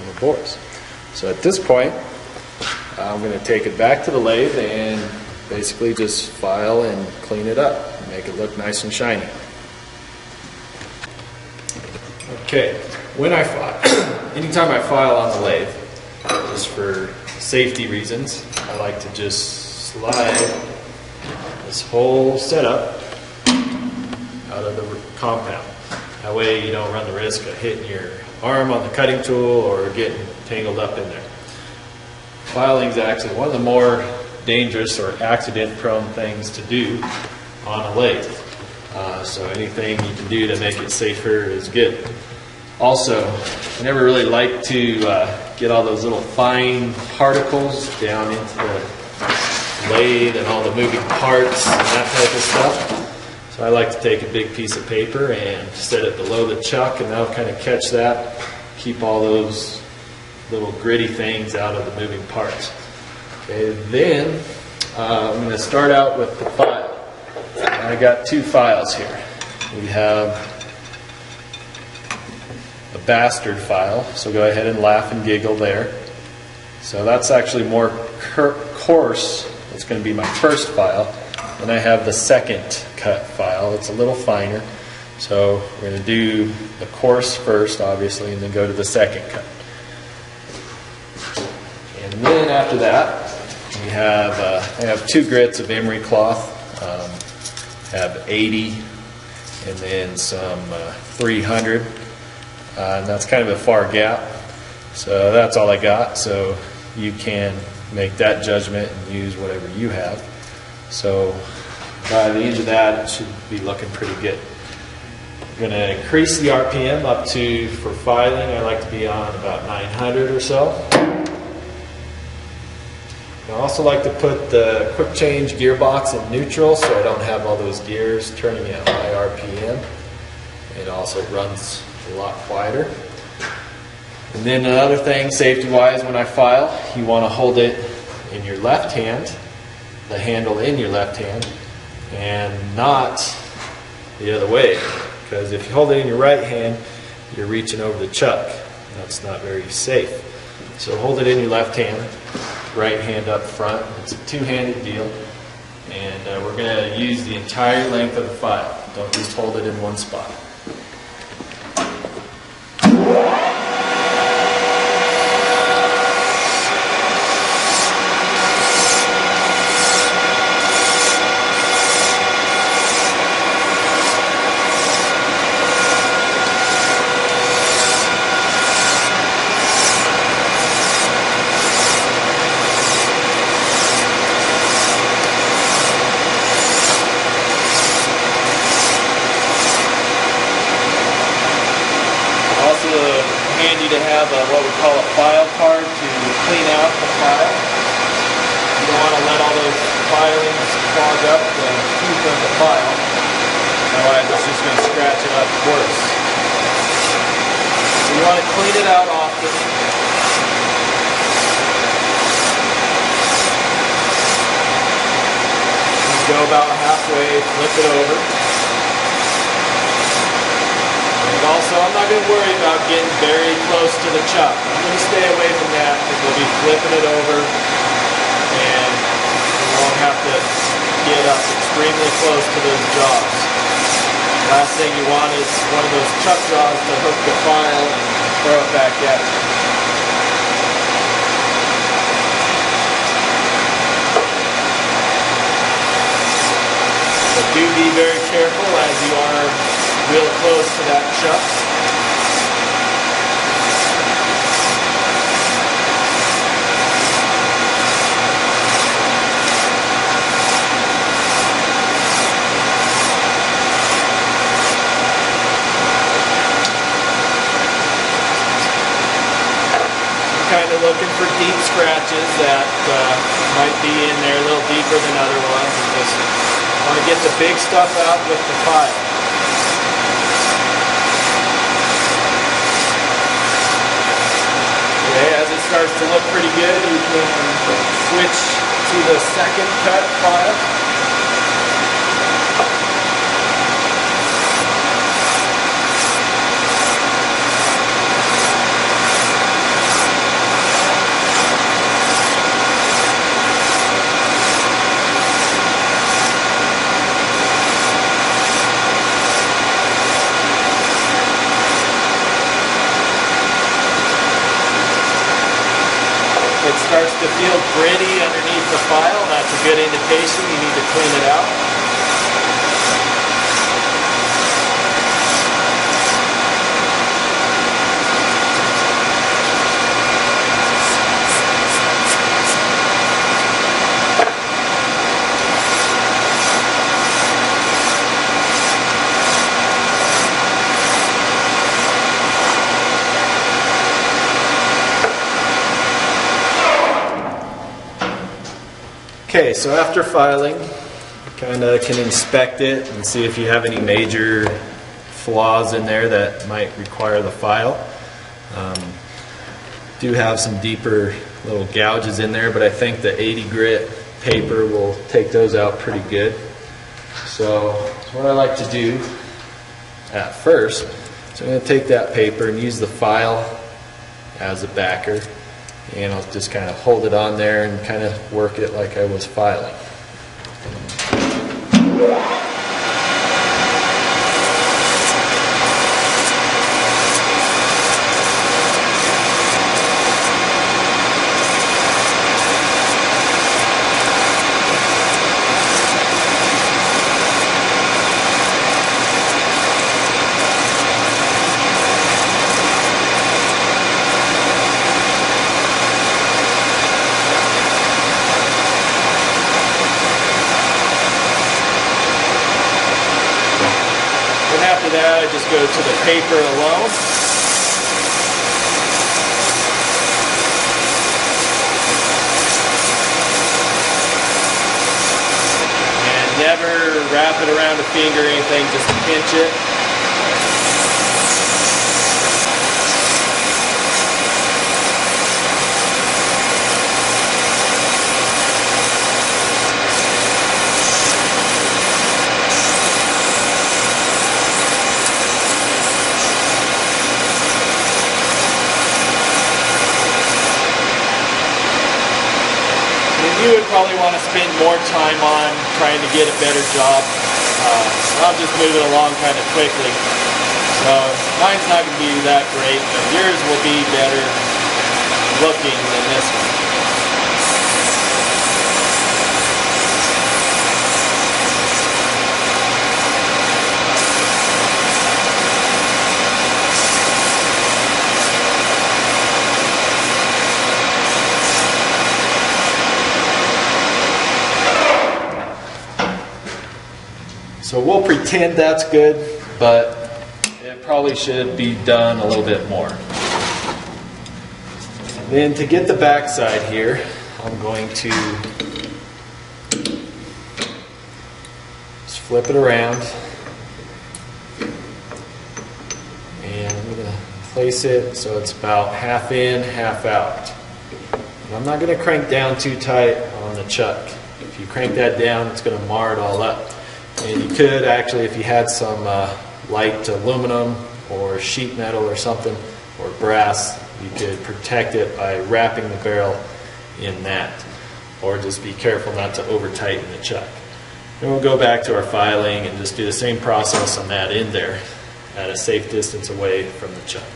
little bores. So at this point, I'm going to take it back to the lathe and basically just file and clean it up, make it look nice and shiny. Okay, when I file, anytime I file on the lathe, just for safety reasons, I like to just slide this whole setup out of the compound. That way you don't run the risk of hitting your arm on the cutting tool or getting tangled up in there. Filing is actually one of the more dangerous or accident-prone things to do on a lathe. So anything you can do to make it safer is good. Also, I never really like to get all those little fine particles down into the lathe and all the moving parts and that type of stuff. So I like to take a big piece of paper and set it below the chuck, and that'll kind of catch that, keep all those little gritty things out of the moving parts. Okay, then I'm going to start out with the file. I got two files here. We have a bastard file, so go ahead and laugh and giggle there. So that's actually more coarse. It's going to be my first file. Then I have the second cut file. It's a little finer. So we're going to do the coarse first, obviously, and then go to the second cut. And then after that, we have I have 2 grits of emery cloth. I have 80 and then some 300. And that's kind of a far gap. So that's all I got. So you can make that judgment and use whatever you have. So by the end of that, it should be looking pretty good. I'm going to increase the RPM up to, for filing, I like to be on about 900 or so. I also like to put the quick change gearbox in neutral so I don't have all those gears turning at high RPM. It also runs a lot quieter. And then another thing, safety-wise, when I file, you want to hold it in your left hand, the handle in your left hand, and not the other way. Because if you hold it in your right hand, you're reaching over the chuck. That's not very safe. So hold it in your left hand, right hand up front. It's a two-handed deal. And we're going to use the entire length of the file. Don't just hold it in one spot. Handy to have what we call a file card to clean out the file. You don't want to let all those filings clog up the tooth of the file. Otherwise it's just going to scratch it up worse. So you want to clean it out often. You go about halfway, flip it over. And also, I'm not going to worry about getting very close to the chuck. I'm going to stay away from that because we'll be flipping it over and we won't have to get up extremely close to those jaws. Last thing you want is one of those chuck jaws to hook the file and throw it back at you. But do be very careful as you are real close to that chuck. I'm kind of looking for deep scratches that might be in there a little deeper than other ones. And just want to get the big stuff out with the file. Okay, as it starts to look pretty good, you can switch to the second cut file. starts to feel gritty underneath the file, that's a good indication you need to clean it out. Okay, so after filing, you kind of can inspect it and see if you have any major flaws in there that might require the file. Do have some deeper little gouges in there, but I think the 80 grit paper will take those out pretty good. So what I like to do at first, so I'm going to take that paper and use the file as a backer. And I'll just kind of hold it on there and kind of work it like I was filing. After that, I just go to the paper alone. And never wrap it around a finger or anything, just pinch it. You would probably want to spend more time on trying to get a better job. I'll just move it along kind of quickly. So mine's not going to be that great, but yours will be better looking than this one. So we'll pretend that's good, but it probably should be done a little bit more. Then to get the back side here, I'm going to just flip it around. And I'm going to place it so it's about half in, half out. And I'm not going to crank down too tight on the chuck. If you crank that down, it's going to mar it all up. And you could actually, if you had some light aluminum or sheet metal or something, or brass, you could protect it by wrapping the barrel in that. Or just be careful not to over tighten the chuck. Then we'll go back to our filing and just do the same process on that in there at a safe distance away from the chuck.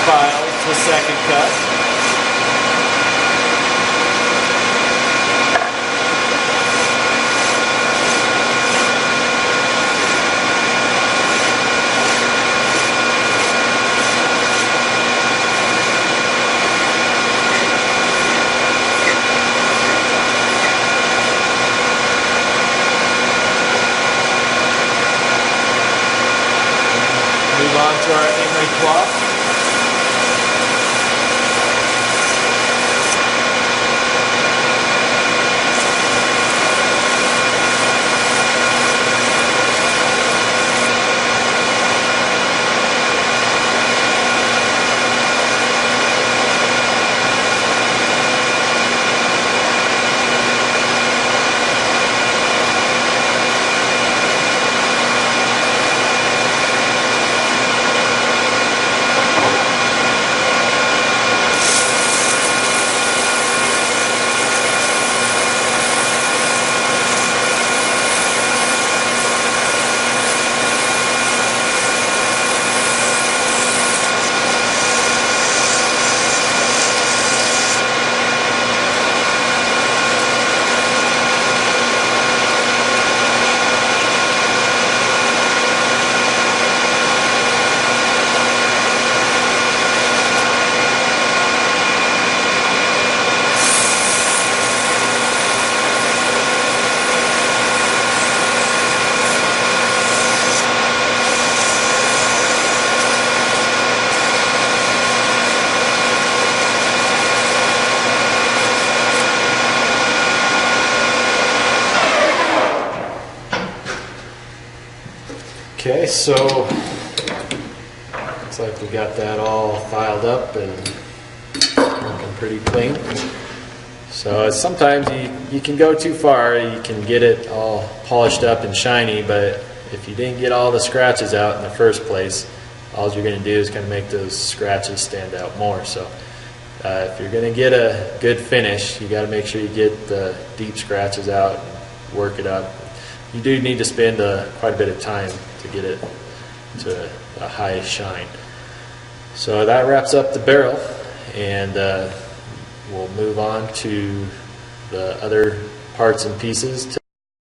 File to second cut. Okay, so looks like we got that all filed up and looking pretty clean. So sometimes you can go too far, you can get it all polished up and shiny, but if you didn't get all the scratches out in the first place, all you're going to do is kind of make those scratches stand out more. So if you're going to get a good finish, you got to make sure you get the deep scratches out and work it up. You do need to spend quite a bit of time to get it to a high shine. So that wraps up the barrel, and we'll move on to the other parts and pieces.